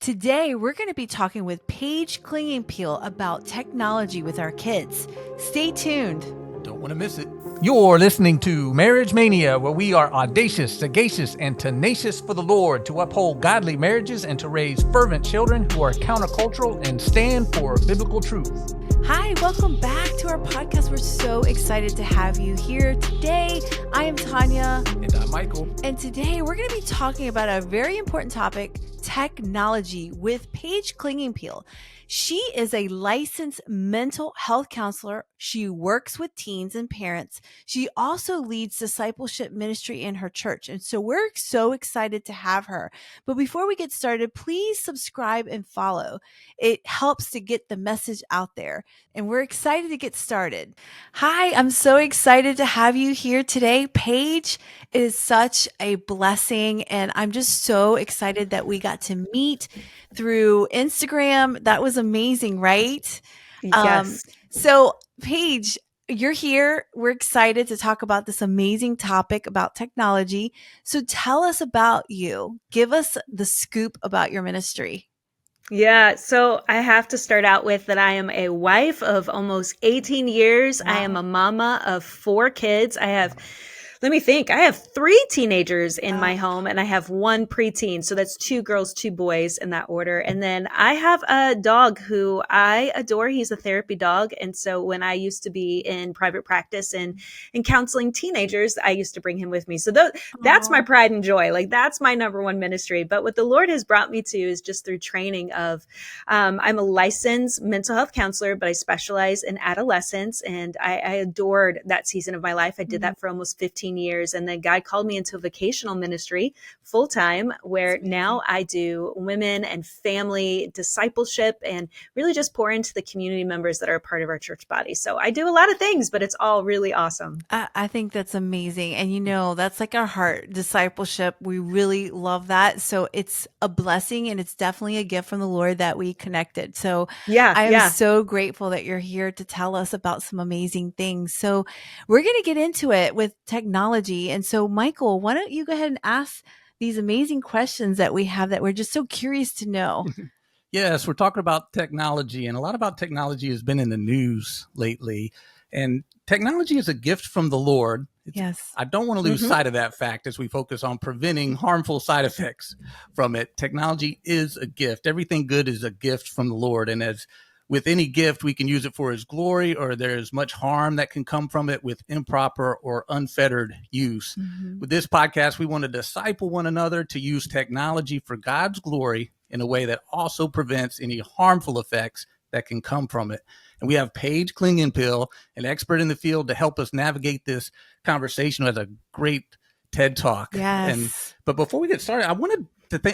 Today, we're going to be talking with Paige Clingenpeel about technology with our kids. Stay tuned. Don't want to miss it. You're listening to Marriage Mania, where we are audacious, sagacious, and tenacious for the Lord to uphold godly marriages and to raise fervent children who are countercultural and stand for biblical truth. Hi, welcome back to our podcast. We're so excited to have you here today. I am Tanya. And I'm Michael. And today we're going to be talking about a very important topic, technology, with Paige Clingenpeel. She is a licensed mental health counselor. She works with teens and parents. She also leads discipleship ministry in her church. And so we're so excited to have her. But before we get started, please subscribe and follow. It helps to get the message out there. And we're excited to get started. Hi, I'm so excited to have you here today, Paige. It is such a blessing. And I'm just so excited that we got to meet through Instagram. That was amazing, right? Yes. So Paige, you're here. We're excited to talk about this amazing topic about technology. So tell us about you. Give us the scoop about your ministry. Yeah. So I have to start out with that I am a wife of almost 18 years. Wow. I am a mama of 4 kids. Let me think. I have 3 teenagers in my home and I have 1 preteen. So that's 2 girls, 2 boys in that order. And then I have a dog who I adore. He's a therapy dog. And so when I used to be in private practice and counseling teenagers, I used to bring him with me. So that's my pride and joy. Like that's my number one ministry. But what the Lord has brought me to is just through training of, I'm a licensed mental health counselor, but I specialize in adolescents. And I adored that season of my life. I did that for almost 15 years. And then God called me into vocational ministry full time, where now I do women and family discipleship and really just pour into the community members that are a part of our church body. So I do a lot of things, but it's all really awesome. I think that's amazing. And that's like our heart, discipleship. We really love that. So it's a blessing and it's definitely a gift from the Lord that we connected. So I am so grateful that you're here to tell us about some amazing things. So we're going to get into it with technology. And so Michael, why don't you go ahead and ask these amazing questions that we have that we're just so curious to know. Yes, we're talking about technology, and a lot about technology has been in the news lately. And technology is a gift from the Lord. Yes. I don't want to lose sight of that fact as we focus on preventing harmful side effects from it. Technology is a gift. Everything good is a gift from the Lord. And as with any gift, we can use it for his glory, or there's much harm that can come from it with improper or unfettered use. With this podcast, we want to disciple one another to use technology for God's glory in a way that also prevents any harmful effects that can come from it. And we have Paige Clingenpeel, an expert in the field, to help us navigate this conversation with a great TED Talk. Yes. But before we get started, I wanted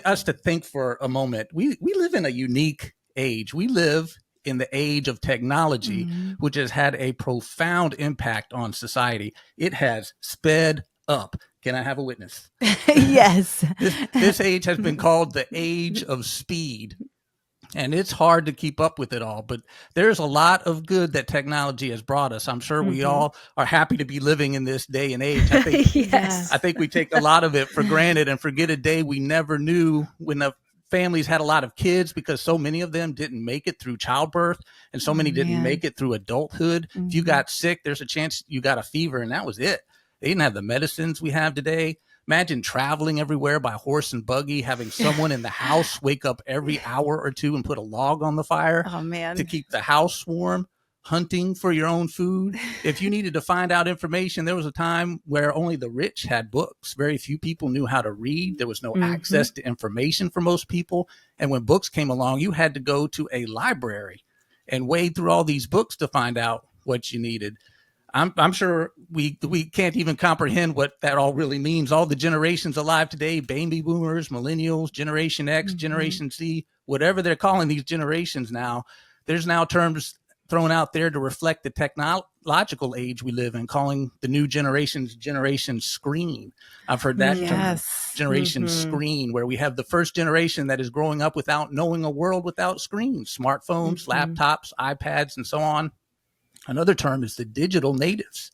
us to think for a moment. We live in a unique age. We live in the age of technology, which has had a profound impact on society. It has sped up. Can I have a witness? Yes. This age has been called the age of speed. And it's hard to keep up with it all, but there's a lot of good that technology has brought us. I'm sure we all are happy to be living in this day and age. I think, I think we take a lot of it for granted and forget a day we never knew when the families had a lot of kids, because so many of them didn't make it through childbirth and so many didn't make it through adulthood. If you got sick, there's a chance you got a fever, and that was it. They didn't have the medicines we have today. Imagine traveling everywhere by horse and buggy, having someone in the house wake up every hour or two and put a log on the fire to keep the house warm. Hunting for your own food. If you needed to find out information, there was a time where only the rich had books. Very few people knew how to read. There was no access to information for most people. And when books came along, you had to go to a library and wade through all these books to find out what you needed. I'm sure we can't even comprehend what that all really means. All the generations alive today, baby boomers, millennials, Generation X, Generation Z, whatever they're calling these generations now, there's now terms thrown out there to reflect the technological age we live in, calling the new generations Generation Screen. I've heard that term, Generation Screen, where we have the first generation that is growing up without knowing a world without screens, smartphones, laptops, iPads, and so on. Another term is the digital natives,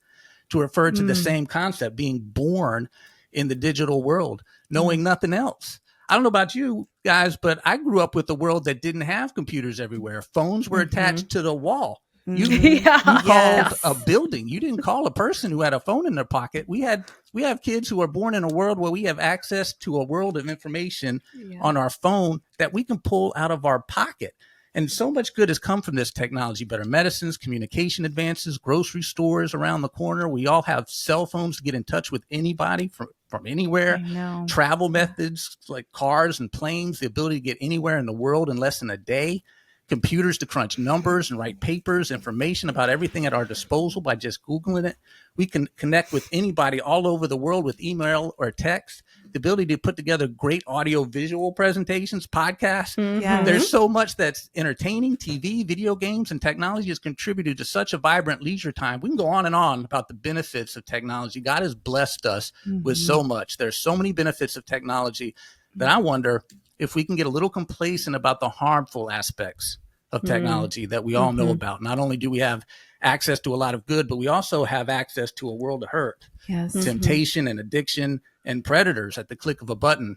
to refer to the same concept, being born in the digital world, knowing nothing else. I don't know about you guys, but I grew up with a world that didn't have computers everywhere. Phones were attached to the wall. You called a building. You didn't call a person who had a phone in their pocket. We have kids who are born in a world where we have access to a world of information on our phone that we can pull out of our pocket. And so much good has come from this technology: better medicines, communication advances, grocery stores around the corner. We all have cell phones to get in touch with anybody from anywhere. Travel methods like cars and planes, the ability to get anywhere in the world in less than a day. Computers to crunch numbers and write papers, information about everything at our disposal by just Googling it. We can connect with anybody all over the world with email or text. The ability to put together great audio visual presentations, podcasts. There's so much that's entertaining. TV, video games, and technology has contributed to such a vibrant leisure time. We can go on and on about the benefits of technology. God has blessed us with so much. There's so many benefits of technology that I wonder if we can get a little complacent about the harmful aspects of technology that we all know about. Not only do we have access to a lot of good, but we also have access to a world of hurt, temptation and addiction and predators at the click of a button.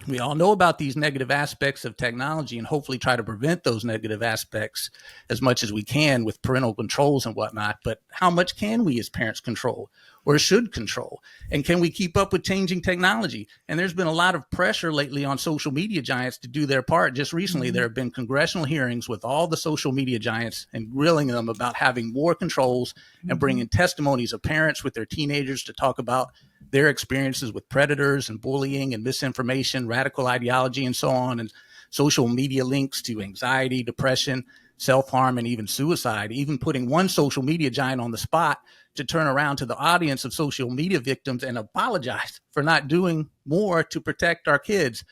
We all know about these negative aspects of technology and hopefully try to prevent those negative aspects as much as we can with parental controls and whatnot. But how much can we as parents control or should control? And can we keep up with changing technology? And there's been a lot of pressure lately on social media giants to do their part. Just recently, there have been congressional hearings with all the social media giants and grilling them about having more controls and bringing testimonies of parents with their teenagers to talk about their experiences with predators and bullying and misinformation, radical ideology, and so on, and social media links to anxiety, depression, self-harm, and even suicide, even putting one social media giant on the spot to turn around to the audience of social media victims and apologize for not doing more to protect our kids.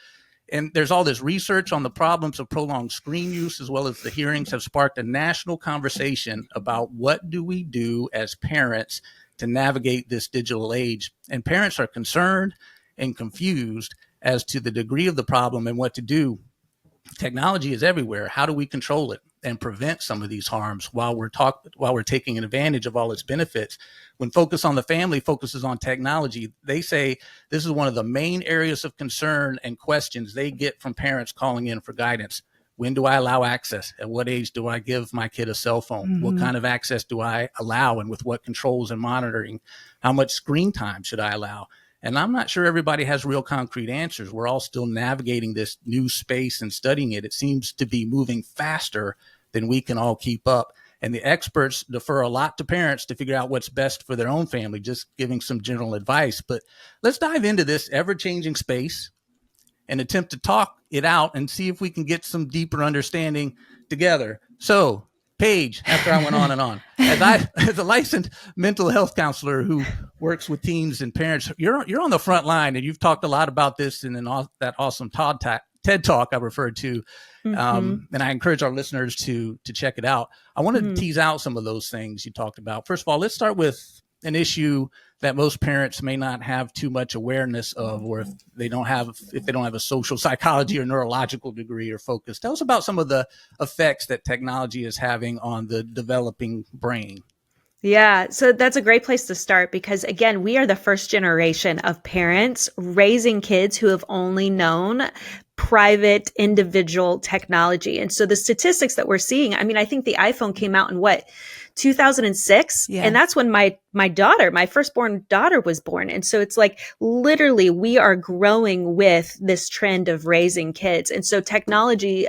And there's all this research on the problems of prolonged screen use, as well as the hearings have sparked a national conversation about what do we do as parents to navigate this digital age. And parents are concerned and confused as to the degree of the problem and what to do. Technology is everywhere. How do we control it and prevent some of these harms while we're taking advantage of all its benefits? When Focus on the Family focuses on technology, they say this is one of the main areas of concern and questions they get from parents calling in for guidance. When do I allow access? At what age do I give my kid a cell phone? What kind of access do I allow, and with what controls and monitoring? How much screen time should I allow? And I'm not sure everybody has real concrete answers. We're all still navigating this new space and studying it. It seems to be moving faster than we can all keep up. And the experts defer a lot to parents to figure out what's best for their own family, just giving some general advice. But let's dive into this ever-changing space and attempt to talk it out and see if we can get some deeper understanding together. So, Paige, after I went on and on, as a licensed mental health counselor who works with teens and parents, you're on the front line, and you've talked a lot about this in that awesome TED Talk I referred to. And I encourage our listeners to check it out. I wanted to tease out some of those things you talked about. First of all, let's start with an issue that most parents may not have too much awareness of, or if they don't have a social psychology or neurological degree or focus. Tell us about some of the effects that technology is having on the developing brain. Yeah, so that's a great place to start because, again, we are the first generation of parents raising kids who have only known private individual technology. And so the statistics that we're seeing, I mean, I think the iPhone came out in 2006. And that's when my firstborn daughter was born. And so it's like literally we are growing with this trend of raising kids. And so technology,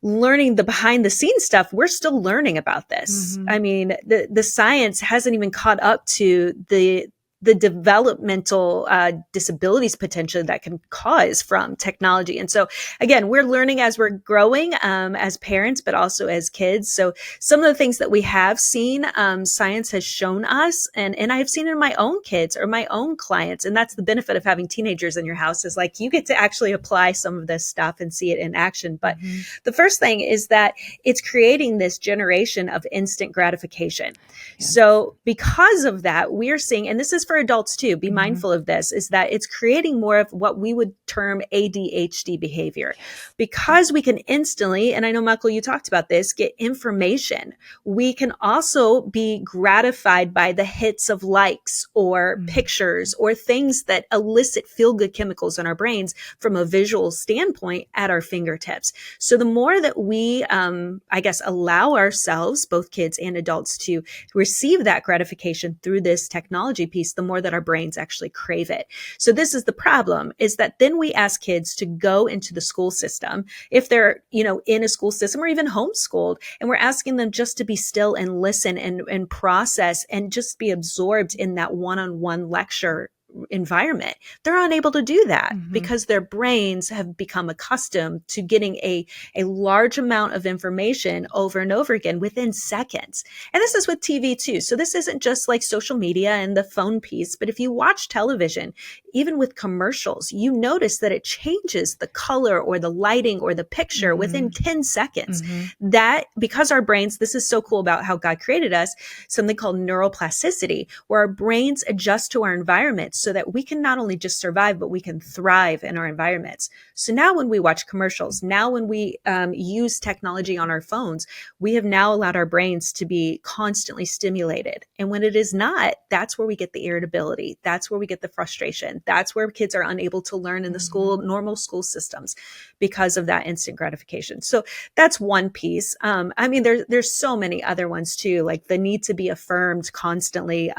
learning the behind the scenes stuff, we're still learning about this. I mean, the science hasn't even caught up to the developmental disabilities potentially that can cause from technology. And so again, we're learning as we're growing as parents, but also as kids. So some of the things that we have seen, science has shown us, and I've seen in my own kids or my own clients. And that's the benefit of having teenagers in your house, is like you get to actually apply some of this stuff and see it in action. But the first thing is that it's creating this generation of instant gratification. So because of that, we're seeing, and this is from for adults too, be Mhm. mindful of this, is that it's creating more of what we would term ADHD behavior. Because we can instantly, and I know, Michael, you talked about this, get information. We can also be gratified by the hits of likes or pictures or things that elicit feel-good chemicals in our brains from a visual standpoint at our fingertips. So the more that we, I guess, allow ourselves, both kids and adults, to receive that gratification through this technology piece, the more that our brains actually crave it. So this is the problem, is that then we ask kids to go into the school system, if they're, in a school system or even homeschooled, and we're asking them just to be still and listen and process and just be absorbed in that one-on-one lecture environment. They're unable to do that because their brains have become accustomed to getting a large amount of information over and over again within seconds. And this is with TV too. So this isn't just like social media and the phone piece, but if you watch television, even with commercials, you notice that it changes the color or the lighting or the picture within 10 seconds. That, because our brains, this is so cool about how God created us, something called neuroplasticity, where our brains adjust to our environment so that we can not only just survive, but we can thrive in our environments. So now when we watch commercials, now when we use technology on our phones, we have now allowed our brains to be constantly stimulated. And when it is not, that's where we get the irritability. That's where we get the frustration. That's where kids are unable to learn in the normal school systems because of that instant gratification. So that's one piece. There's so many other ones too, like the need to be affirmed constantly,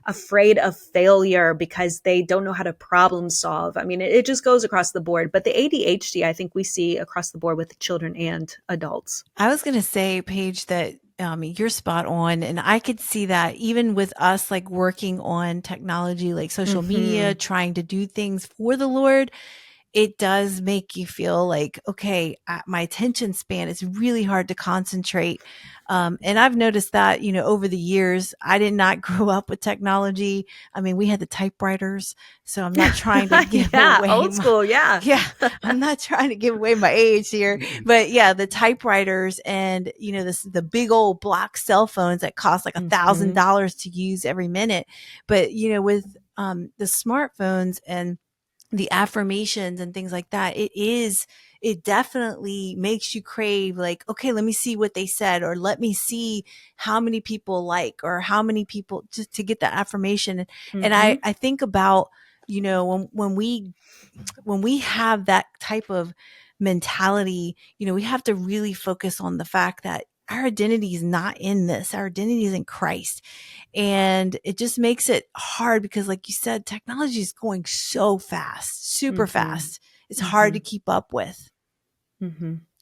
afraid of failure because they don't know how to problem solve. It just goes across the board. But the ADHD, I think we see across the board with children and adults. I was going to say, Paige, that you're spot on. And I could see that even with us, like working on technology, like social media, trying to do things for the Lord, it does make you feel like, okay, my attention span is really hard to concentrate. And I've noticed that, over the years, I did not grow up with technology. We had the typewriters, so I'm not trying to give away old school. Yeah. I'm not trying to give away my age here, but yeah, the typewriters and, the big old block cell phones that cost like $1,000 to use every minute. But, with the smartphones and the affirmations and things like that, it definitely makes you crave, like, okay, let me see what they said, or let me see how many people like, or how many people, just to get that affirmation. And I think about, when we have that type of mentality, we have to really focus on the fact that our identity is not in this. Our identity is in Christ. And it just makes it hard because, like you said, technology is going so fast, super fast. It's hard to keep up with.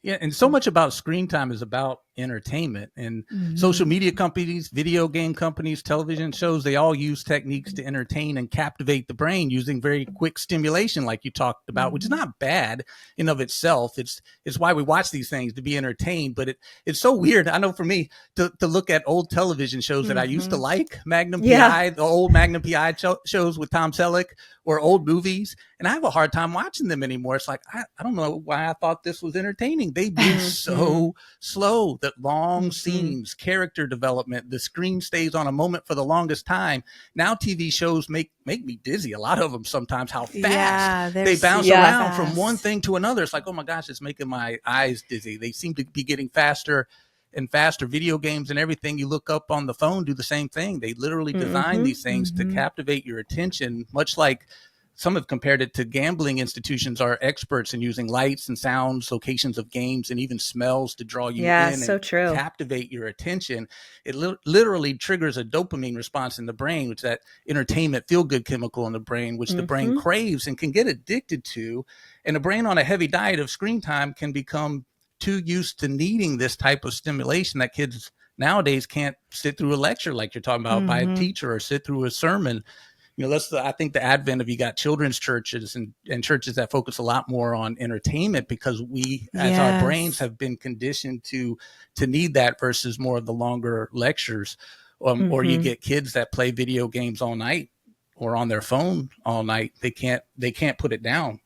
Yeah, and so much about screen time is about entertainment, and social media companies, video game companies, television shows, they all use techniques to entertain and captivate the brain using very quick stimulation, like you talked about, which is not bad in of itself. It's why we watch these things, to be entertained. But it's so weird. I know for me to look at old television shows that I used to like, Magnum PI, the old Magnum PI shows with Tom Selleck, or old movies, and I have a hard time watching them anymore. It's like, I don't know why I thought this was entertaining. They've been so slow. That long scenes, character development, the screen stays on a moment for the longest time. Now TV shows make me dizzy. A lot of them sometimes, how fast they bounce around from one thing to another. It's like, oh my gosh, it's making my eyes dizzy. They seem to be getting faster and faster. Video games and everything you look up on the phone do the same thing. They literally design these things to captivate your attention, much like some have compared it to gambling institutions are experts in using lights and sounds, locations of games, and even smells to draw you in and captivate your attention. It literally triggers a dopamine response in the brain, which is that entertainment feel-good chemical in the brain, which the brain craves and can get addicted to. And the brain on a heavy diet of screen time can become too used to needing this type of stimulation that kids nowadays can't sit through a lecture like you're talking about by a teacher, or sit through a sermon. I think the advent of, you got children's churches and churches that focus a lot more on entertainment, because we, as our brains, have been conditioned to need that versus more of the longer lectures. Or you get kids that play video games all night or on their phone all night. They can't put it down.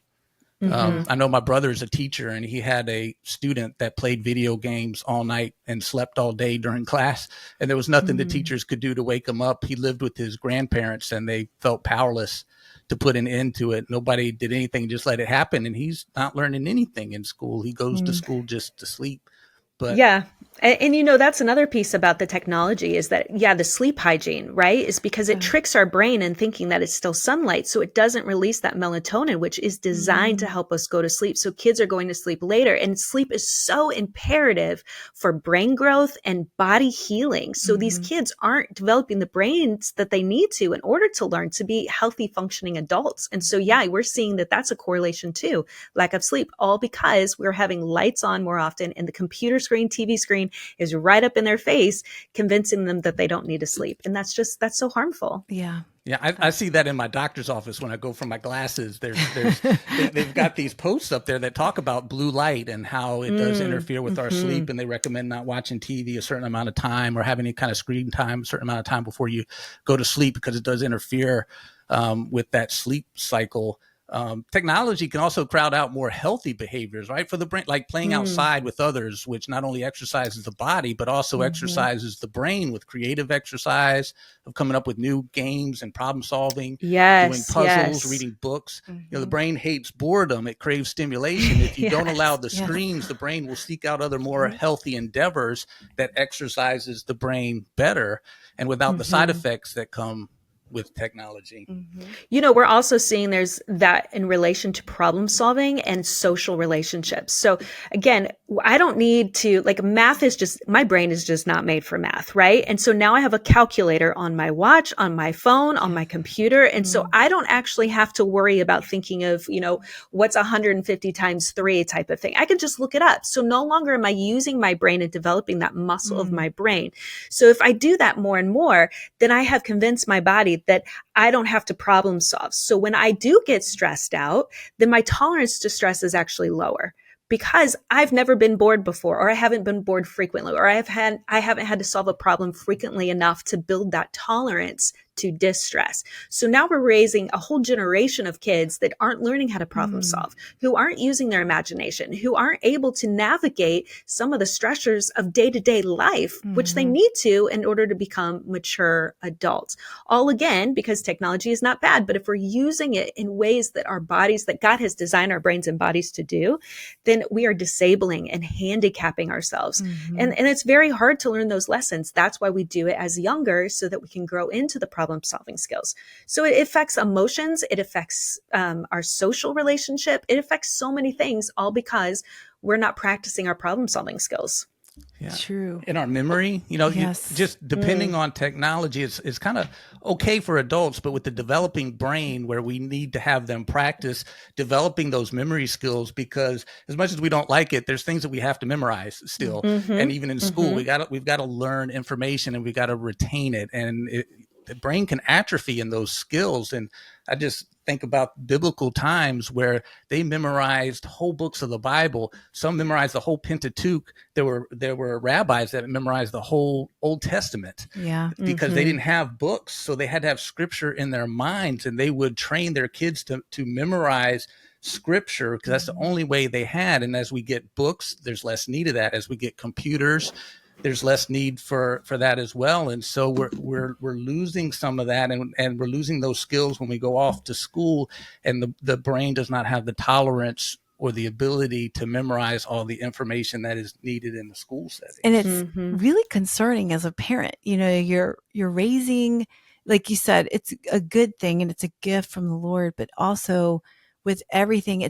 I know my brother's a teacher, and he had a student that played video games all night and slept all day during class. And there was nothing the teachers could do to wake him up. He lived with his grandparents, and they felt powerless to put an end to it. Nobody did anything, just let it happen. And he's not learning anything in school. He goes to school just to sleep. But yeah. And you know, that's another piece about the technology is that, the sleep hygiene, right, is because it tricks our brain in thinking that it's still sunlight. So it doesn't release that melatonin, which is designed to help us go to sleep. So kids are going to sleep later, and sleep is so imperative for brain growth and body healing. So these kids aren't developing the brains that they need to in order to learn to be healthy, functioning adults. And so, we're seeing that that's a correlation too, lack of sleep, all because we're having lights on more often, and the computer screen, TV screen is right up in their face, convincing them that they don't need to sleep. And that's so harmful. Yeah. Yeah, I see that in my doctor's office when I go for my glasses. They've got these posts up there that talk about blue light and how it does interfere with our sleep, and they recommend not watching TV a certain amount of time or having any kind of screen time a certain amount of time before you go to sleep, because it does interfere with that sleep cycle. Technology can also crowd out more healthy behaviors, right? For the brain, like playing outside with others, which not only exercises the body, but also exercises the brain with creative exercise of coming up with new games and problem solving, doing puzzles, reading books. You know, the brain hates boredom. It craves stimulation. If you don't allow the screens, the brain will seek out other more healthy endeavors that exercises the brain better and without the side effects that come with technology. You know, we're also seeing there's that in relation to problem solving and social relationships. So again, I don't need to, like, math is just, my brain is just not made for math, right? And so now I have a calculator on my watch, on my phone, on my computer. And so I don't actually have to worry about thinking of, what's 150 times 3 type of thing. I can just look it up. So no longer am I using my brain and developing that muscle of my brain. So if I do that more and more, then I have convinced my body that I don't have to problem solve. So when I do get stressed out, then my tolerance to stress is actually lower, because I've never been bored before, or I haven't been bored frequently, or I haven't had to solve a problem frequently enough to build that tolerance to distress. So now we're raising a whole generation of kids that aren't learning how to problem solve, who aren't using their imagination, who aren't able to navigate some of the stressors of day-to-day life, which they need to in order to become mature adults. All again, because technology is not bad, but if we're using it in ways that our bodies, that God has designed our brains and bodies to do, then we are disabling and handicapping ourselves. And it's very hard to learn those lessons. That's why we do it as younger, so that we can grow into the problem solving skills. So it affects emotions. It affects our social relationship. It affects so many things, all because we're not practicing our problem solving skills. Yeah. True. In our memory, just depending on technology, it's kind of okay for adults, but with the developing brain, where we need to have them practice developing those memory skills, because as much as we don't like it, there's things that we have to memorize still. And even in school, we've got to learn information, and we got to retain it. And the brain can atrophy in those skills. And I just think about biblical times where they memorized whole books of the Bible. Some memorized the whole Pentateuch. There were rabbis that memorized the whole Old Testament. Because they didn't have books, so they had to have scripture in their minds, and they would train their kids to memorize scripture, because that's the only way they had. And as we get books, there's less need of that. As we get computers, there's less need for that as well. And so we're losing some of that, and we're losing those skills when we go off to school, and the brain does not have the tolerance or the ability to memorize all the information that is needed in the school setting. And it's really concerning as a parent. You're raising, like you said, it's a good thing and it's a gift from the Lord, but also with everything,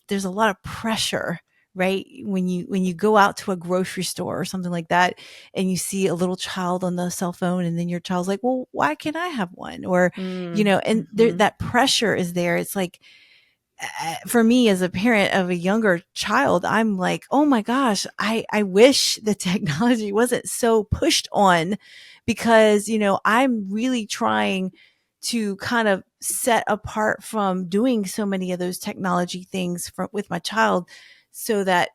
there's a lot of pressure, right? When you go out to a grocery store or something like that, and you see a little child on the cell phone, and then your child's like, well, why can't I have one? Or, and that pressure is there. It's like, for me as a parent of a younger child, I'm like, oh my gosh, I wish the technology wasn't so pushed on, because, I'm really trying to kind of set apart from doing so many of those technology things with my child, so that,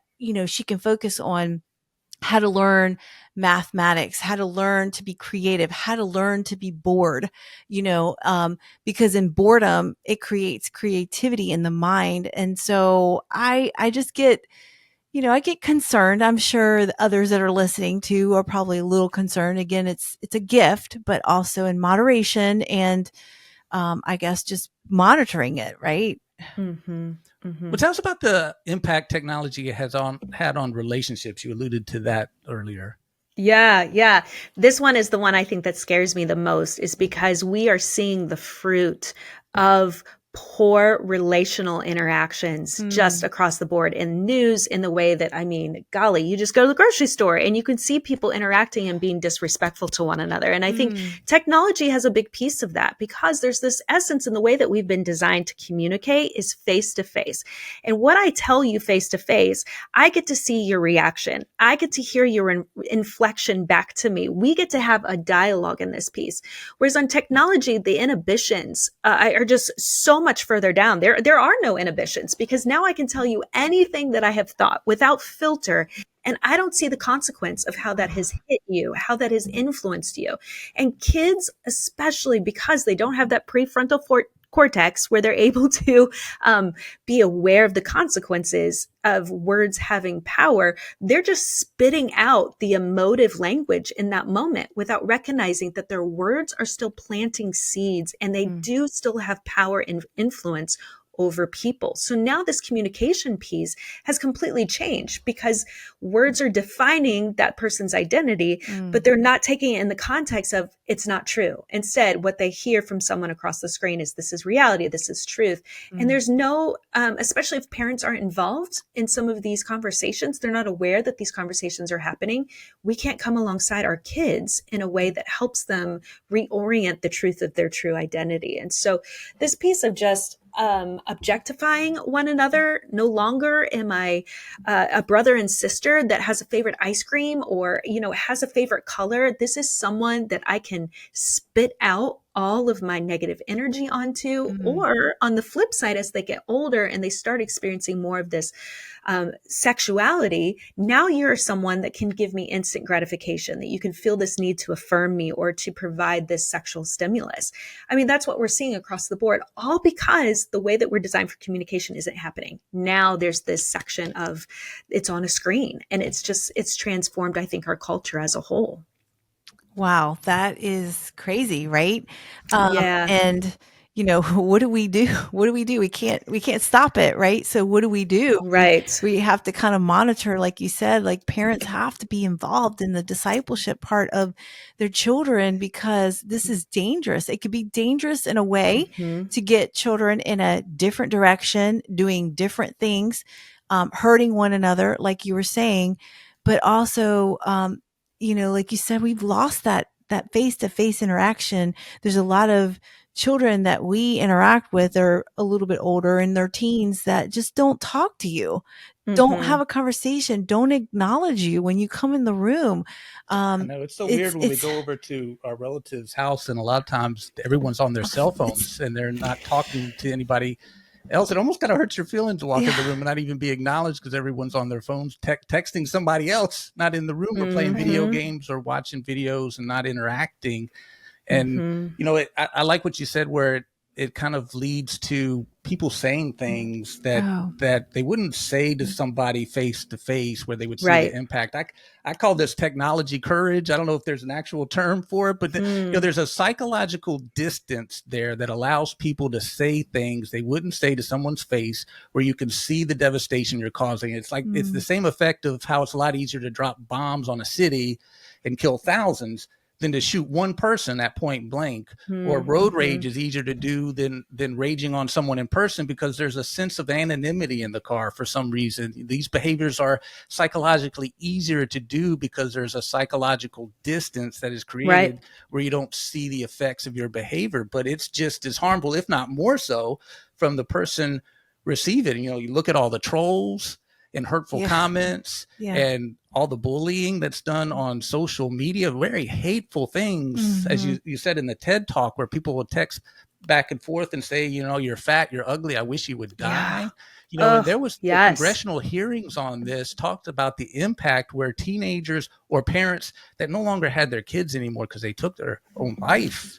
she can focus on how to learn mathematics, how to learn to be creative, how to learn to be bored, because in boredom, it creates creativity in the mind. And so I just get, I get concerned. I'm sure the others that are listening to are probably a little concerned. Again, it's a gift, but also in moderation and, I guess just monitoring it, right? Mm-hmm. Mm-hmm. Well, tell us about the impact technology had on relationships. You alluded to that earlier. Yeah. This one is the one I think that scares me the most, is because we are seeing the fruit of poor relational interactions just across the board in news, in the way that, golly, you just go to the grocery store and you can see people interacting and being disrespectful to one another. And I think technology has a big piece of that, because there's this essence in the way that we've been designed to communicate is face to face. And what I tell you face to face, I get to see your reaction. I get to hear your inflection back to me. We get to have a dialogue in this piece. Whereas on technology, the inhibitions are just so much further down. There are no inhibitions, because now I can tell you anything that I have thought without filter. And I don't see the consequence of how that has hit you, how that has influenced you. And kids, especially because they don't have that prefrontal cortex where they're able to be aware of the consequences of words having power, they're just spitting out the emotive language in that moment without recognizing that their words are still planting seeds, and they do still have power and influence over people. So now this communication piece has completely changed, because words are defining that person's identity, but they're not taking it in the context of it's not true. Instead, what they hear from someone across the screen is, this is reality, this is truth. And there's no, especially if parents aren't involved in some of these conversations, they're not aware that these conversations are happening. We can't come alongside our kids in a way that helps them reorient the truth of their true identity. And so this piece of just objectifying one another. No longer am I a brother and sister that has a favorite ice cream or, has a favorite color. This is someone that I can spit out all of my negative energy onto. Or on the flip side, as they get older and they start experiencing more of this sexuality, now you're someone that can give me instant gratification, that you can feel this need to affirm me or to provide this sexual stimulus. That's what we're seeing across the board, all because the way that we're designed for communication isn't happening. Now there's this section of it's on a screen, and it's transformed, I think, our culture as a whole. Wow, that is crazy, right? Yeah. And what do we do? What do we do? We can't stop it, right? So what do we do? Right. We have to kind of monitor, like you said, like parents have to be involved in the discipleship part of their children, because this is dangerous. It could be dangerous in a way to get children in a different direction, doing different things, hurting one another, like you were saying, but also, like you said, we've lost that face-to-face interaction. There's a lot of children that we interact with are a little bit older in their teens that just don't talk to you, don't have a conversation, don't acknowledge you when you come in the room. I know it's so weird when we go over to our relative's house, and a lot of times everyone's on their cell phones and they're not talking to anybody else. It almost kind of hurts your feelings to walk in the room and not even be acknowledged, because everyone's on their phones texting somebody else, not in the room, or playing video games or watching videos and not interacting. And, I like what you said, where it kind of leads to people saying things that they wouldn't say to somebody face to face, where they would see the impact. I call this technology courage. I don't know if there's an actual term for it, but there's a psychological distance there that allows people to say things they wouldn't say to someone's face, where you can see the devastation you're causing. It's like it's the same effect of how it's a lot easier to drop bombs on a city and kill thousands than to shoot one person at point blank. Or road rage is easier to do than raging on someone in person, because there's a sense of anonymity in the car for some reason. These behaviors are psychologically easier to do because there's a psychological distance that is created where you don't see the effects of your behavior, but it's just as harmful, if not more so, from the person receiving. You look at all the trolls and hurtful comments and all the bullying that's done on social media, very hateful things, as you said in the TED Talk, where people will text back and forth and say, you're fat, you're ugly, I wish you would die. And there was the Yes. congressional hearings on this talked about the impact where teenagers or parents that no longer had their kids anymore because they took their own life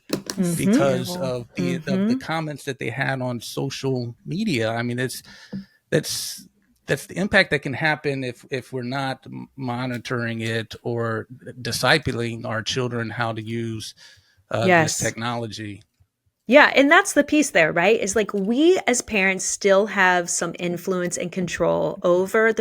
because of the comments that they had on social media. I mean, that's the impact that can happen if we're not monitoring it or discipling our children how to use this technology. Yeah. And that's the piece there, right? Is like we as parents still have some influence and control over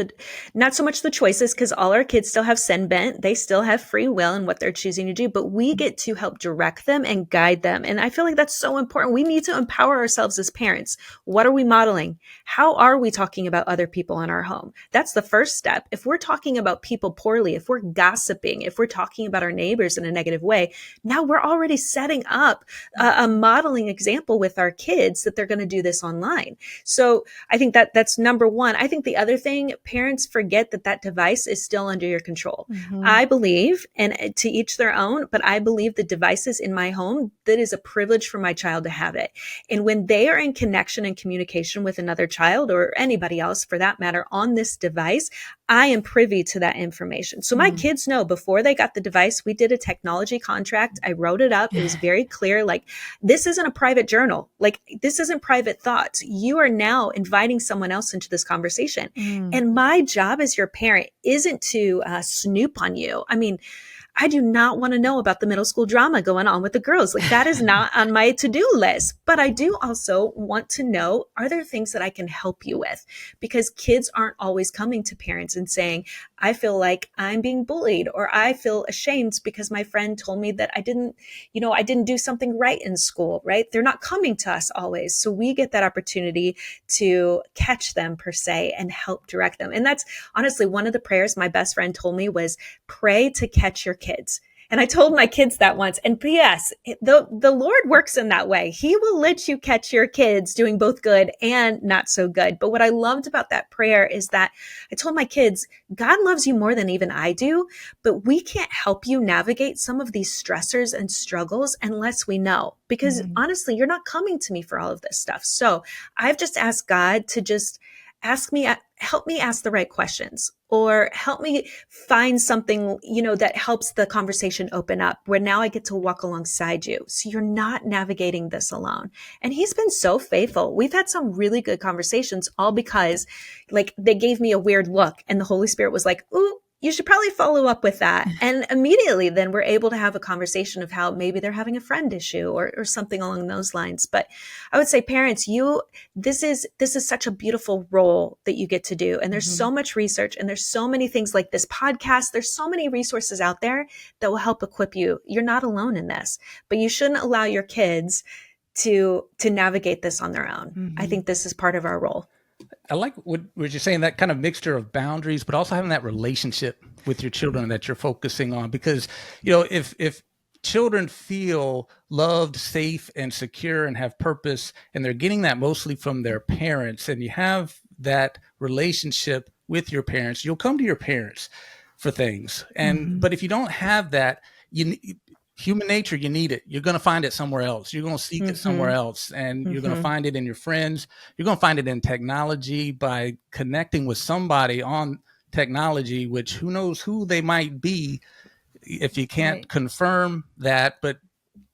not so much the choices, because all our kids still have sin bent. They still have free will in what they're choosing to do, but we get to help direct them and guide them. And I feel like that's so important. We need to empower ourselves as parents. What are we modeling? How are we talking about other people in our home? That's the first step. If we're talking about people poorly, if we're gossiping, if we're talking about our neighbors in a negative way, now we're already setting up a modeling example with our kids that they're going to do this online. So I think that's number one. I think the other thing, parents forget that device is still under your control. I believe, and to each their own, but I believe the devices in my home, that is a privilege for my child to have it. And when they are in connection and communication with another child or anybody else for that matter on this device, I am privy to that information. So my kids know before they got the device, we did a technology contract. I wrote it up. It was very clear. Like, this isn't a private journal. Like, this isn't private thoughts. You are now inviting someone else into this conversation. And my job as your parent isn't to snoop on you. I mean, I do not want to know about the middle school drama going on with the girls. Like, that is not on my to-do list. But I do also want to know, are there things that I can help you with? Because kids aren't always coming to parents and saying, I feel like I'm being bullied, or I feel ashamed because my friend told me that I didn't do something right in school, right? They're not coming to us always. So we get that opportunity to catch them per se and help direct them. And that's honestly one of the prayers my best friend told me was, pray to catch your kids. And I told my kids that once. And yes, the Lord works in that way. He will let you catch your kids doing both good and not so good. But what I loved about that prayer is that I told my kids, God loves you more than even I do, but we can't help you navigate some of these stressors and struggles unless we know. Because honestly, you're not coming to me for all of this stuff. So I've just asked God to just help me ask the right questions, or help me find something, that helps the conversation open up, where now I get to walk alongside you. So you're not navigating this alone. And he's been so faithful. We've had some really good conversations, all because like they gave me a weird look and the Holy Spirit was like, ooh, you should probably follow up with that. And immediately then we're able to have a conversation of how maybe they're having a friend issue or something along those lines. But I would say parents, this is such a beautiful role that you get to do. And there's so much research, and there's so many things like this podcast. There's so many resources out there that will help equip you. You're not alone in this, but you shouldn't allow your kids to navigate this on their own. I think this is part of our role. I like what you're saying, that kind of mixture of boundaries, but also having that relationship with your children that you're focusing on. Because, if children feel loved, safe, and secure and have purpose, and they're getting that mostly from their parents, and you have that relationship with your parents, you'll come to your parents for things. But if you don't have that, human nature, you need it. You're going to find it somewhere else. You're going to seek it somewhere else. And you're going to find it in your friends. You're going to find it in technology by connecting with somebody on technology, which who knows who they might be if you can't confirm that. But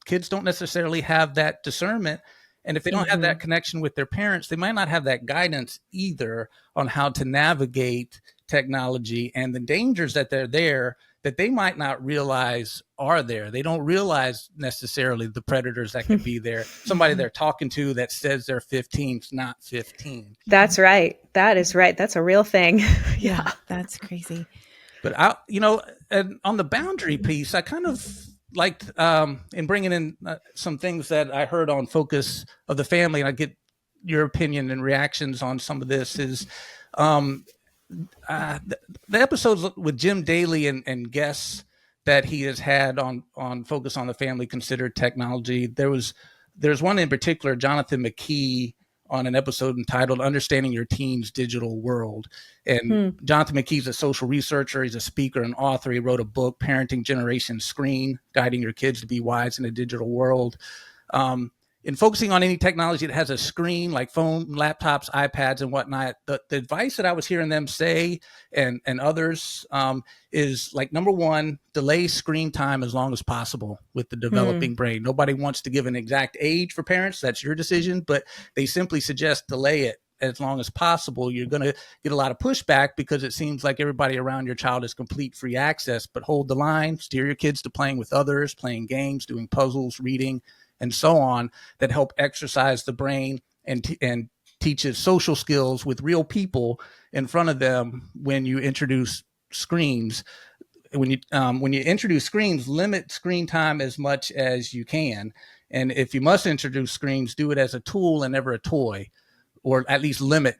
kids don't necessarily have that discernment. And if they don't have that connection with their parents, they might not have that guidance either on how to navigate technology and the dangers that they're there that they might not realize are there. They don't realize necessarily the predators that can be there. Somebody they're talking to that says they're 15 is not 15. That's right. That is right. That's a real thing. Yeah, that's crazy. But and on the boundary piece, I kind of liked in bringing in some things that I heard on Focus of the Family, and I get your opinion and reactions on some of this, is the episodes with Jim Daly and guests that he has had on Focus on the Family considered technology. There's one in particular, Jonathan McKee, on an episode entitled Understanding Your Teen's Digital World. And Jonathan McKee's a social researcher. He's a speaker and author. He wrote a book, Parenting Generation Screen, Guiding Your Kids to Be Wise in a Digital World. in focusing on any technology that has a screen like phone, laptops, iPads, and whatnot, the advice that I was hearing them say and others is like, number one, delay screen time as long as possible with the developing brain. Nobody wants to give an exact age for parents. That's your decision, but they simply suggest delay it as long as possible. You're going to get a lot of pushback because it seems like everybody around your child is complete free access, but hold the line, steer your kids to playing with others, playing games, doing puzzles, reading, and so on, that help exercise the brain and teaches social skills with real people in front of them. When you introduce screens, when you introduce screens, limit screen time as much as you can. And if you must introduce screens, do it as a tool and never a toy, or at least limit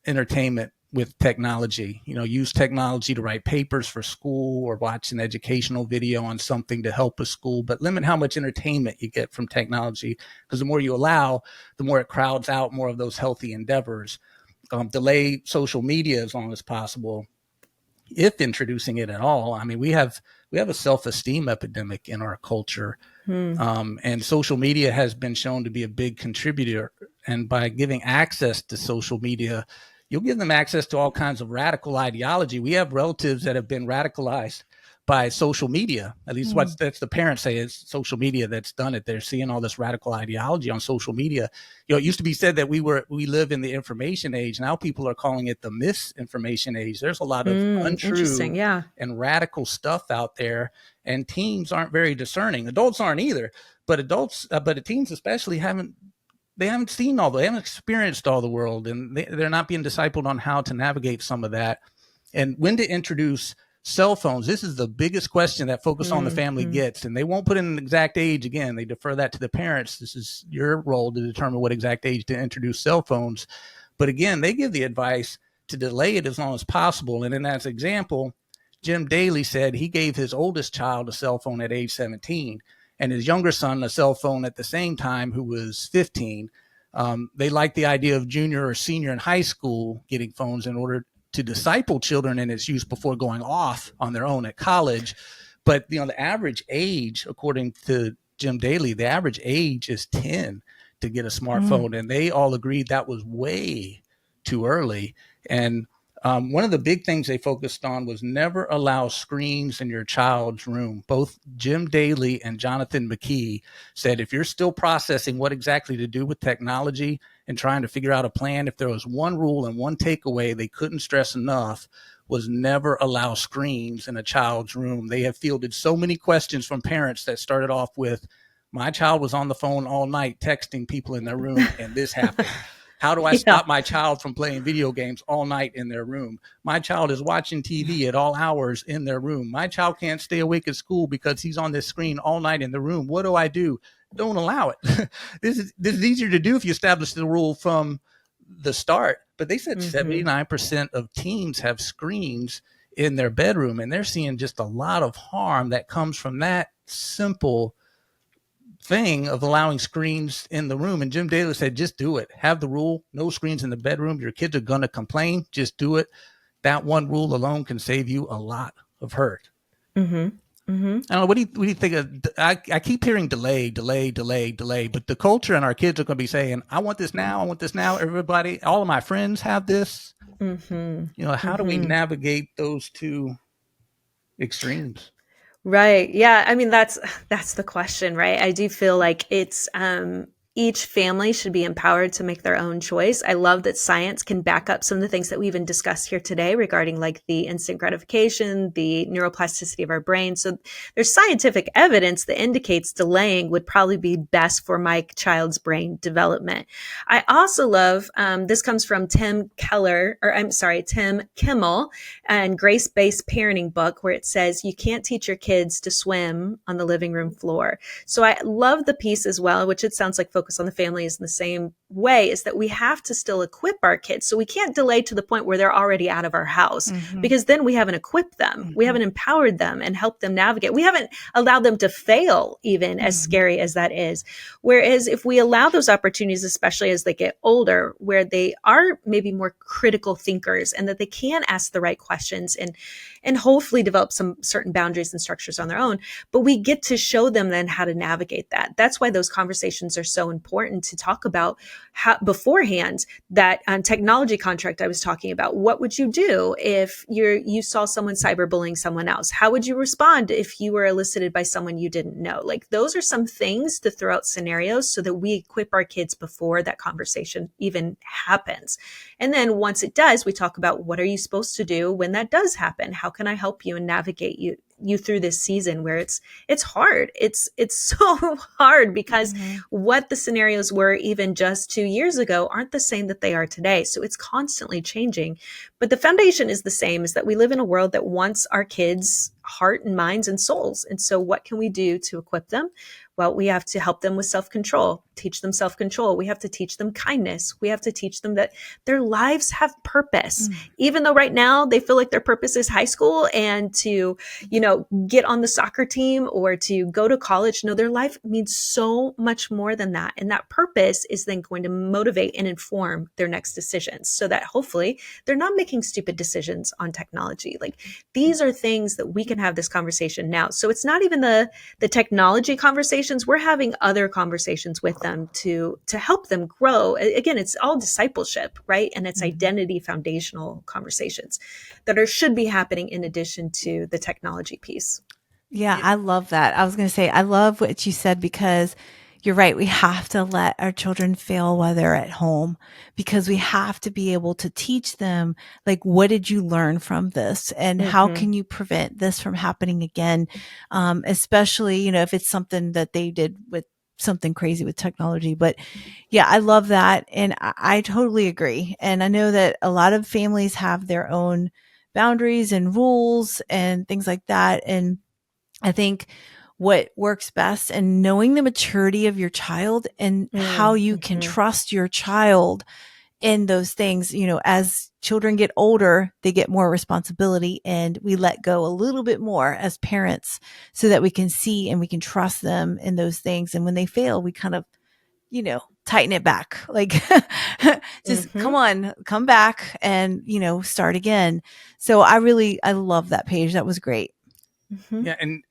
entertainment with technology. Use technology to write papers for school or watch an educational video on something to help a school, but limit how much entertainment you get from technology, because the more you allow, the more it crowds out more of those healthy endeavors. Delay social media as long as possible, if introducing it at all. I mean, we have a self-esteem epidemic in our culture. And social media has been shown to be a big contributor. And by giving access to social media, you'll give them access to all kinds of radical ideology. We have relatives that have been radicalized by social media. At least that's the parents say, is social media that's done it. They're seeing all this radical ideology on social media. It used to be said that we live in the information age. Now people are calling it the misinformation age. There's a lot of untrue and radical stuff out there, and teens aren't very discerning. Adults aren't either, but teens especially haven't seen all they haven't experienced all the world, and they're not being discipled on how to navigate some of that and when to introduce cell phones. This is the biggest question that Focus on the Family gets, and they won't put in an exact age. Again, they defer that to the parents. This is your role to determine what exact age to introduce cell phones. But again, they give the advice to delay it as long as possible. And in that example, Jim Daly said he gave his oldest child a cell phone at age 17 and his younger son a cell phone at the same time, who was 15. They like the idea of junior or senior in high school getting phones in order to disciple children in its use before going off on their own at college. But, the average age, according to Jim Daly, the average age is 10 to get a smartphone. And they all agreed that was way too early. And one of the big things they focused on was never allow screens in your child's room. Both Jim Daly and Jonathan McKee said, if you're still processing what exactly to do with technology and trying to figure out a plan, if there was one rule and one takeaway they couldn't stress enough, was never allow screens in a child's room. They have fielded so many questions from parents that started off with, my child was on the phone all night texting people in their room and this happened. How do I stop my child from playing video games all night in their room? My child is watching TV at all hours in their room. My child can't stay awake at school because he's on this screen all night in the room. What do I do? Don't allow it. This is easier to do if you establish the rule from the start. But they said 79% of teens have screens in their bedroom, and they're seeing just a lot of harm that comes from that simple thing of allowing screens in the room. And Jim Daly said, just do it. Have the rule, no screens in the bedroom. Your kids are going to complain. Just do it. That one rule alone can save you a lot of hurt. I don't know. What do you think of? I keep hearing delay, but the culture and our kids are going to be saying, I want this now. I want this now. Everybody, all of my friends have this. How do we navigate those two extremes? Right. Yeah. I mean, that's the question, right? I do feel like it's, each family should be empowered to make their own choice. I love that science can back up some of the things that we even discussed here today regarding like the instant gratification, the neuroplasticity of our brain. So there's scientific evidence that indicates delaying would probably be best for my child's brain development. I also love, this comes from Tim Kimmel and Grace-Based Parenting book, where it says you can't teach your kids to swim on the living room floor. So I love the piece as well, which it sounds like Focus on the Family is in the same way, is that we have to still equip our kids. So we can't delay to the point where they're already out of our house, because then we haven't equipped them. We haven't empowered them and helped them navigate. We haven't allowed them to fail, even as scary as that is. Whereas if we allow those opportunities, especially as they get older, where they are maybe more critical thinkers and that they can ask the right questions and hopefully develop some certain boundaries and structures on their own. But we get to show them then how to navigate that. That's why those conversations are so important to talk about how, beforehand. That technology contract I was talking about, what would you do if you saw someone cyberbullying someone else? How would you respond if you were elicited by someone you didn't know? Like, those are some things to throw out scenarios so that we equip our kids before that conversation even happens. And then once it does, we talk about, what are you supposed to do when that does happen? How can I help you and navigate you through this season where it's hard. It's so hard because what the scenarios were even just 2 years ago aren't the same that they are today. So it's constantly changing. But the foundation is the same, is that we live in a world that wants our kids' heart and minds and souls. And so what can we do to equip them? Well, we have to help them with self-control, teach them self-control. We have to teach them kindness. We have to teach them that their lives have purpose. Even though right now they feel like their purpose is high school and to, get on the soccer team or to go to college. No, their life means so much more than that. And that purpose is then going to motivate and inform their next decisions so that hopefully they're not making stupid decisions on technology. Like, these are things that we can have this conversation now. So it's not even the technology conversations. We're having other conversations with them to help them grow. Again, it's all discipleship, right? And it's identity foundational conversations that should be happening in addition to the technology piece. Yeah, I love that. I was going to say, I love what you said, because you're right. We have to let our children fail while they're at home, because we have to be able to teach them, like, what did you learn from this? And how can you prevent this from happening again? Especially, if it's something that they did with something crazy with technology. But yeah, I love that. And I totally agree. And I know that a lot of families have their own boundaries and rules and things like that. And I think what works best, and knowing the maturity of your child and how you can trust your child in those things. As children get older, they get more responsibility, and we let go a little bit more as parents so that we can see and we can trust them in those things. And when they fail, we kind of, tighten it back, like just come back and, start again. So I love that, Paige. That was great. Yeah. And,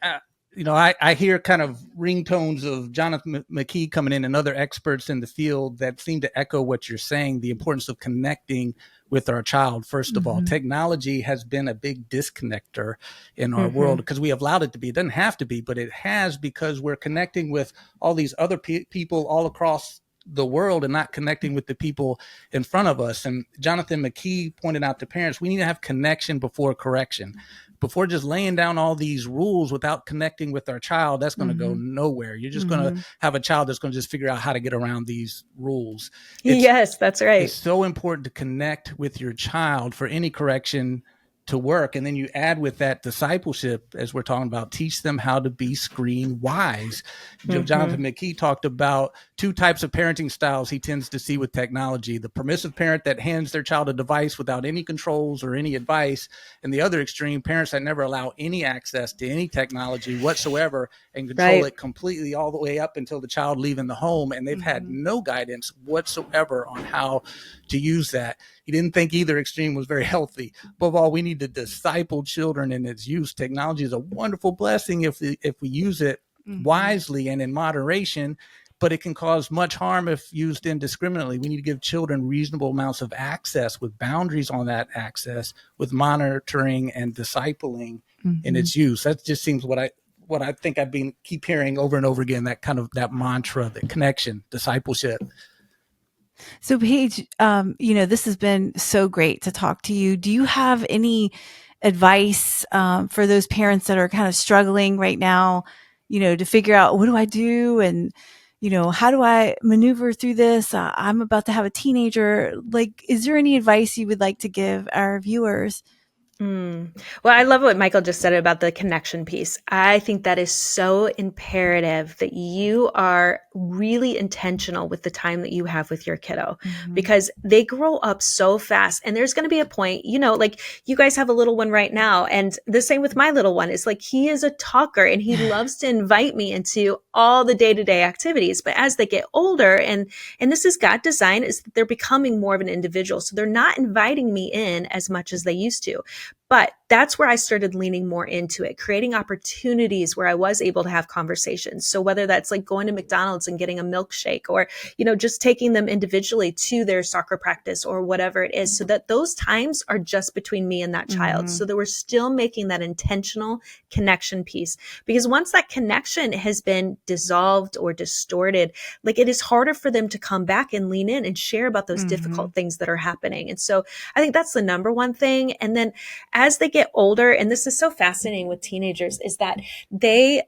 I hear kind of ringtones of Jonathan McKee coming in and other experts in the field that seem to echo what you're saying, the importance of connecting with our child. First of all, technology has been a big disconnector in our world because we have allowed it to be. It doesn't have to be, but it has, because we're connecting with all these other people all across the world and not connecting with the people in front of us. And Jonathan McKee pointed out to parents, we need to have connection before correction. Before just laying down all these rules without connecting with our child, that's going to go nowhere. You're just going to have a child that's going to just figure out how to get around these rules. Yes, that's right. It's so important to connect with your child for any correction to work. And then you add with that discipleship, as we're talking about, teach them how to be screen wise. Jonathan McKee talked about 2 types of parenting styles he tends to see with technology: the permissive parent that hands their child a device without any controls or any advice, and the other extreme, parents that never allow any access to any technology whatsoever and control it completely all the way up until the child leaving the home, and they've had no guidance whatsoever on how to use that. He didn't think either extreme was very healthy. Above all, we need to disciple children in its use. Technology is a wonderful blessing if we use it wisely and in moderation, but it can cause much harm if used indiscriminately. We need to give children reasonable amounts of access with boundaries on that access, with monitoring and discipling in its use. That just seems what I think I've been keep hearing over and over again, that mantra, the connection, discipleship. So Paige, this has been so great to talk to you. Do you have any advice for those parents that are kind of struggling right now, to figure out, what do I do? And, how do I maneuver through this? I'm about to have a teenager. Like, is there any advice you would like to give our viewers? Well, I love what Michael just said about the connection piece. I think that is so imperative that you are really intentional with the time that you have with your kiddo, because they grow up so fast. And there's going to be a point, like you guys have a little one right now. And the same with my little one. Is like, he is a talker and he loves to invite me into all the day-to-day activities. But as they get older, and this is God design, is that they're becoming more of an individual. So they're not inviting me in as much as they used to. But that's where I started leaning more into it, creating opportunities where I was able to have conversations. So whether that's like going to McDonald's and getting a milkshake, or, just taking them individually to their soccer practice or whatever it is, so that those times are just between me and that child. So that we're still making that intentional connection piece. Because once that connection has been dissolved or distorted, like, it is harder for them to come back and lean in and share about those difficult things that are happening. And so I think that's the number one thing. And then as they get older, and this is so fascinating with teenagers, is that they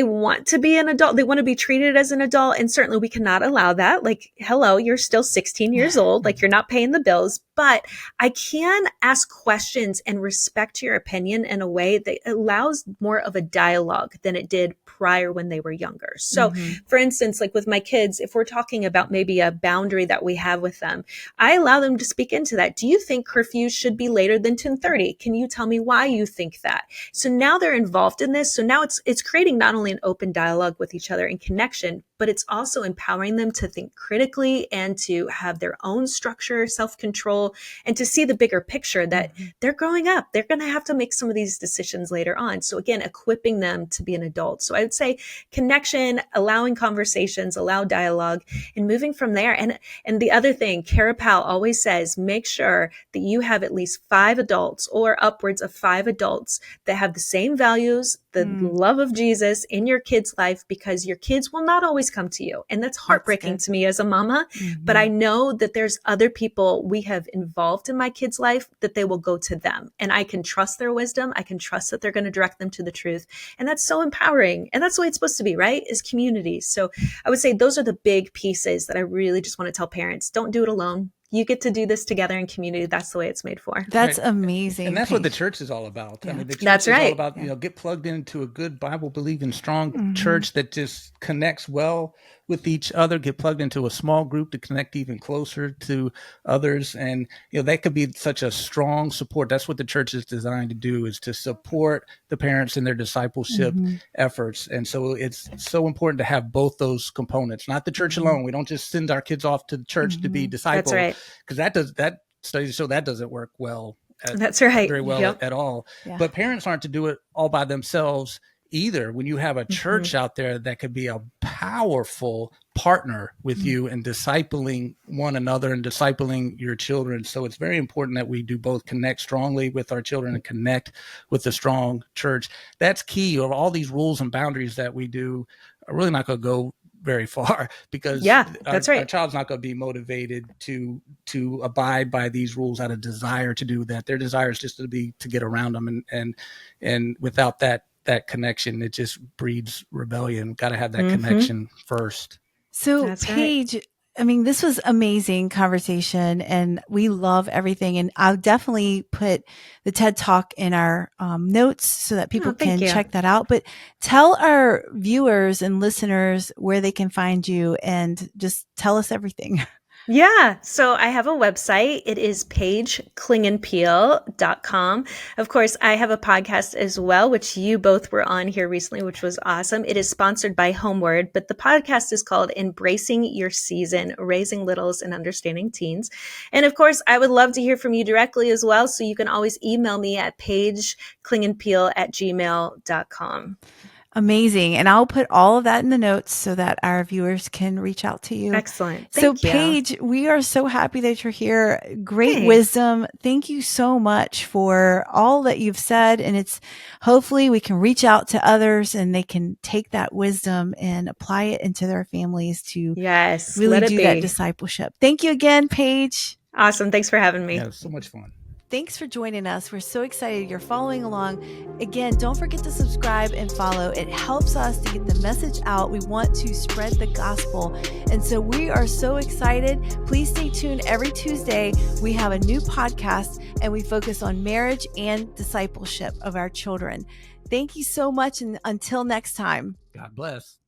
want to be an adult. They want to be treated as an adult. And certainly we cannot allow that. Like, hello, you're still 16 years old. Like, you're not paying the bills. But I can ask questions and respect your opinion in a way that allows more of a dialogue than it did prior when they were younger. So for instance, like with my kids, if we're talking about maybe a boundary that we have with them, I allow them to speak into that. Do you think curfew should be later than 10:30? Can you tell me why you think that? So now they're involved in this. So now it's creating not only an open dialogue with each other and connection, but it's also empowering them to think critically and to have their own structure, self-control, and to see the bigger picture that they're growing up. They're going to have to make some of these decisions later on. So again, equipping them to be an adult. So I would say connection, allowing conversations, allow dialogue, and moving from there. And the other thing, Carapal always says, make sure that you have at least 5 adults or upwards of 5 adults that have the same values, the love of Jesus in your kid's life, because your kids will not always come to you. And that's heartbreaking to me as a mama. But I know that there's other people we have involved in my kid's life that they will go to them. And I can trust their wisdom. I can trust that they're going to direct them to the truth. And that's so empowering. And that's the way it's supposed to be, right? Is community. So I would say those are the big pieces that I really just want to tell parents. Don't do it alone. You get to do this together in community. That's the way it's made for. That's amazing. And that's what the church is all about. Yeah. I mean, the church That's is right. all about, get plugged into a good Bible-believing, strong church that just connects well with each other, get plugged into a small group to connect even closer to others. And, that could be such a strong support. That's what the church is designed to do, is to support the parents in their discipleship efforts. And so it's so important to have both those components, not the church alone. We don't just send our kids off to the church to be discipled. That's right. Because that studies show that doesn't work well. That's right. Very well at all. Yeah. But parents aren't to do it all by themselves either. When you have a church out there that could be a powerful partner with you in discipling one another and discipling your children. So it's very important that we do both connect strongly with our children and connect with a strong church. That's key. Of all these rules and boundaries that we do are really not going to go very far, because our child's not going to be motivated to abide by these rules out of desire to do that. Their desire is just to get around them, and without that connection, it just breeds rebellion. Got to have that connection first. So Paige, I mean, this was amazing conversation, and we love everything. And I'll definitely put the TED Talk in our notes so that people can check that out. But tell our viewers and listeners where they can find you, and just tell us everything. Yeah. So I have a website. It is PaigeClingenpeel.com. Of course, I have a podcast as well, which you both were on here recently, which was awesome. It is sponsored by Homeward, but the podcast is called Embracing Your Season, Raising Littles and Understanding Teens. And of course, I would love to hear from you directly as well. So you can always email me at PaigeClingenpeel@gmail.com. Amazing. And I'll put all of that in the notes so that our viewers can reach out to you. Excellent. Thank you. Paige, we are so happy that you're here. Great wisdom. Thank you so much for all that you've said. And hopefully we can reach out to others and they can take that wisdom and apply it into their families to really do that discipleship. Thank you again, Paige. Awesome. Thanks for having me. Yeah, it was so much fun. Thanks for joining us. We're so excited you're following along. Again, don't forget to subscribe and follow. It helps us to get the message out. We want to spread the gospel. And so we are so excited. Please stay tuned. Every Tuesday, we have a new podcast and we focus on marriage and discipleship of our children. Thank you so much. And until next time. God bless.